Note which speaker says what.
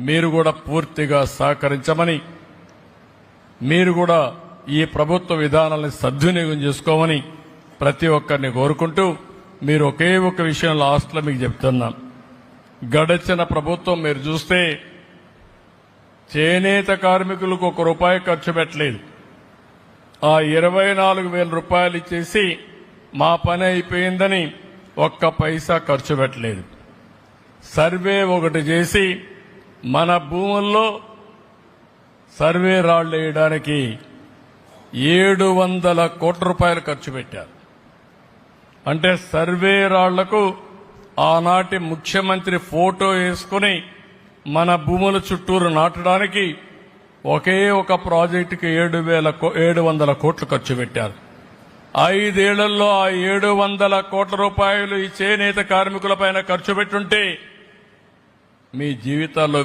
Speaker 1: మీరు కూడా పూర్తిగా సహకరించమని, మీరు కూడా ఈ ప్రభుత్వ విధానాలను సద్వినియోగం చేసుకోమని ప్రతి ఒక్కరిని కోరుకుంటూ, మీరు ఒకే ఒక విషయం లాస్ట్లో మీకు చెప్తున్నాం. గడిచిన ప్రభుత్వం మీరు చూస్తే చేనేత కార్మికులకు ₹1 ఖర్చు పెట్టలేదు. ఆ 24,000 రూపాయలు ఇచ్చేసి మా పని అయిపోయిందని ఒక్క పైసా ఖర్చు పెట్టలేదు. సర్వే ఒకటి చేసి మన భూముల్లో సర్వే రాళ్లు వేయడానికి 700 కోట్ల రూపాయలు ఖర్చు పెట్టారు. అంటే సర్వే రాళ్లకు ఆనాటి ముఖ్యమంత్రి ఫోటో వేసుకుని మన భూముల చుట్టూరు నాటడానికి ఒకే ఒక ప్రాజెక్టుకి 700 కోట్లు ఖర్చు పెట్టారు. 5 ఏళ్లలో ఆ 700 కోట్ల రూపాయలు ఈ చేనేత కార్మికులపైన ఖర్చు పెట్టుంటే మీ జీవితాల్లో